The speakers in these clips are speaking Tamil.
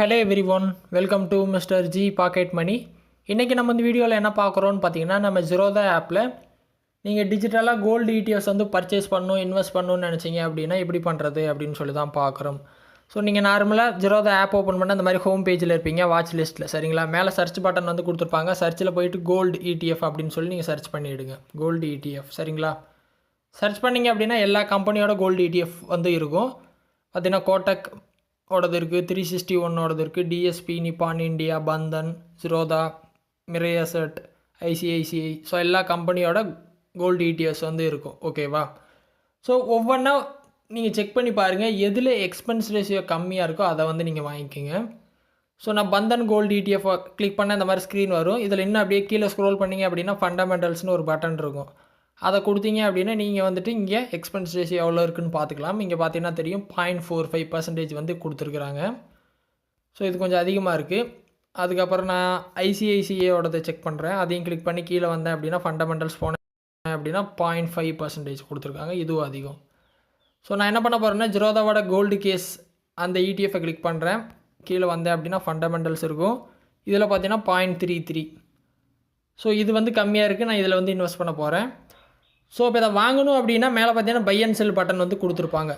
Hello everyone, welcome to mister G pocket money. இன்றைக்கி நம்ம இந்த வீடியோவில் என்ன பார்க்குறோன்னு பார்த்தீங்கன்னா, நம்ம ஜிரோதா ஆப்பில் நீங்கள் டிஜிட்டலாக கோல்டு இடிஎஃப்ஸ் வந்து பர்ச்சேஸ் பண்ணணும், இன்வெஸ்ட் பண்ணணும்னு நினச்சிங்க அப்படின்னா எப்படி பண்ணுறது அப்படின்னு சொல்லி தான் பார்க்குறோம். ஸோ நீங்கள் நார்மலாக ஜிரோதா ஆப் ஓப்பன் பண்ண அந்த மாதிரி ஹோம் பேஜில் இருப்பீங்க, வாட்ச் லிஸ்ட்டில். சரிங்களா, மேலே சர்ச் பட்டன் வந்து கொடுத்துருப்பாங்க. சர்ச்சில் போயிட்டு கோல்டு இடிஎஃப் அப்படின்னு சொல்லி நீங்கள் சர்ச் பண்ணிவிடுங்க. கோல்டு இடிஎஃப் சரிங்களா. சர்ச் பண்ணிங்க அப்படின்னா எல்லா கம்பெனியோட கோல்டு இடிஎஃப் வந்து இருக்கும். பார்த்தீங்கன்னா கோட்டக் ஓடது இருக்குது, 361 இருக்குது, டிஎஸ்பி, நிப்பான் India, Bandhan, ஜிரோதா, Mirae asset, ICICI. So எல்லா கம்பெனியோட கோல்டு இடிஎஃப்ஸ் வந்து இருக்கும். ஓகேவா. ஸோ ஒவ்வொன்றா நீங்கள் செக் பண்ணி பாருங்கள், எதில் எக்ஸ்பென்ஸ் ரேஷியோ கம்மியாக இருக்கோ அதை வந்து நீங்கள் வாங்கிக்கோங்க. ஸோ நான் பந்தன் கோல்டு இடிஎஃப் கிளிக் பண்ண இந்த மாதிரி ஸ்க்ரீன் வரும். இதில் இன்னும் அப்படியே கீழே ஸ்க்ரோல் பண்ணிங்க அப்படின்னா ஃபண்டமெண்டல்ஸ்னு ஒரு பட்டன் இருக்கும். அதை கொடுத்தீங்க அப்படின்னா நீங்கள் வந்துட்டு இங்கே எக்ஸ்பென்ஸ் ரேஷியோ எவ்வளோ இருக்குதுன்னு பார்த்துக்கலாம். இங்கே பார்த்தீங்கன்னா தெரியும் 0.45% வந்து கொடுத்துருக்குறாங்க. ஸோ இது கொஞ்சம் அதிகமாக இருக்குது. அதுக்கப்புறம் நான் ஐசிஐசிஐயோடதை செக் பண்ணுறேன். அதையும் கிளிக் பண்ணி கீழே வந்தேன் அப்படின்னா ஃபண்டமெண்டல்ஸ் போனேன் அப்படின்னா 0.5% கொடுத்துருக்காங்க. இதுவும் அதிகம். ஸோ நான் என்ன பண்ண போகிறேன்னா, ஜிரோதாவோட கோல்டு கேஸ் அந்த இடிஎஃப்பை கிளிக் பண்ணுறேன். கீழே வந்தேன் அப்படின்னா ஃபண்டமெண்டல்ஸ் இருக்கும். இதில் பார்த்தீங்கன்னா 0.33. ஸோ இது வந்து கம்மியாக இருக்குது. நான் இதில் வந்து இன்வெஸ்ட் பண்ண போகிறேன். ஸோ இப்போ இதை வாங்கணும் அப்படின்னா மேலே பார்த்தீங்கன்னா பை அண்ட் செல் பட்டன் வந்து கொடுத்துருப்பாங்க.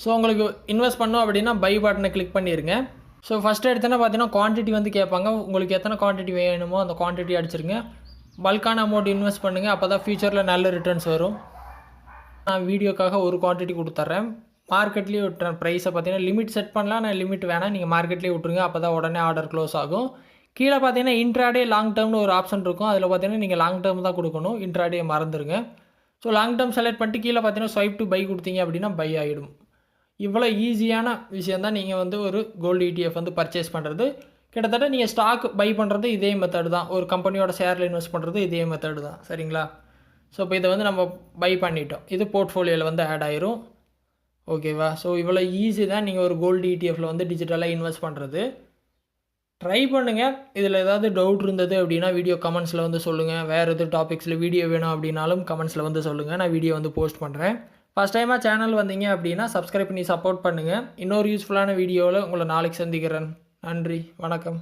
ஸோ உங்களுக்கு இன்வெஸ்ட் பண்ணோம் அப்படின்னா பை பட்டனை கிளிக் பண்ணிடுங்க. ஸோ ஃபஸ்ட்டு எடுத்தோன்னா பார்த்தீங்கன்னா குவான்டிட்டி வந்து கேட்பாங்க. உங்களுக்கு எத்தனை குவான்டிட்டி வேணுமோ அந்த குவான்டிட்டி அடிச்சிருங்க. பல்கான அமௌண்ட் இன்வெஸ்ட் பண்ணுங்கள். அப்போ தான் ஃபியூச்சரில் நல்ல ரிட்டர்ன்ஸ் வரும். நான் வீடியோக்காக ஒரு குவான்டிட்டி கொடுத்துட்றேன். மார்க்கெட்லேயே விட்டுறேன். ப்ரைஸை பார்த்தீங்கன்னா லிமிட் செட் பண்ணலாம். நான் லிமிட் வேணாம், நீங்கள் மார்க்கெட்லேயே விட்டுருங்க. அப்போ தான் உடனே ஆர்டர் க்ளோஸ் ஆகும். கீழே பார்த்தீங்கன்னா இன்ட்ராடே லாங் டேர்ம்னு ஒரு ஆப்ஷன் இருக்கும். அதில் பார்த்தீங்கன்னா நீங்கள் லாங் டேர்ம் தான் கொடுக்கணும், இன்ட்ராடே மறந்துடுங்க. ஸோ லாங் டேர்ம் செலக்ட் பண்ணிட்டு கீழே பார்த்தீங்கன்னா ஸ்வைப் டு பை கொடுத்தீங்க அப்படின்னா பை ஆகிடும். இவ்வளோ ஈஸியான விஷயம் தான் நீங்கள் வந்து ஒரு கோல்டு இடிஎஃப் வந்து பர்ச்சேஸ் பண்ணுறது. கிட்டத்தட்ட நீங்கள் ஸ்டாக் பை பண்ணுறது இதே மெத்தடு தான். ஒரு கம்பெனியோட ஷேரில் இன்வெஸ்ட் பண்ணுறது இதே மெத்தடு தான். சரிங்களா. ஸோ இப்போ இதை வந்து நம்ம பை பண்ணிட்டோம். இது போர்ட்ஃபோலியோவில் வந்து ஆட் ஆயிரும். ஓகேவா. ஸோ இவ்வளோ ஈஸி தான் நீங்கள் ஒரு கோல்டு இடிஎஃப்பில் வந்து டிஜிட்டலாக இன்வெஸ்ட் பண்ணுறது. ட்ரை பண்ணுங்கள். இதில் ஏதாவது டவுட் இருந்தது அப்படின்னா வீடியோ கமெண்ட்ஸில் வந்து சொல்லுங்கள். வேறு எது டாபிக்ஸில் வீடியோ வேணும் அப்படின்னாலும் கமெண்ட்ஸில் வந்து சொல்லுங்கள். நான் வீடியோ வந்து போஸ்ட் பண்ணுறேன். ஃபஸ்ட் டைமாக சேனல் வந்தீங்க அப்படின்னா சப்ஸ்கிரைப் பண்ணி சப்போர்ட் பண்ணுங்கள். இன்னொரு யூஸ்ஃபுல்லான வீடியோவில் உங்களை நாளைக்கு சந்திக்கிறேன். நன்றி, வணக்கம்.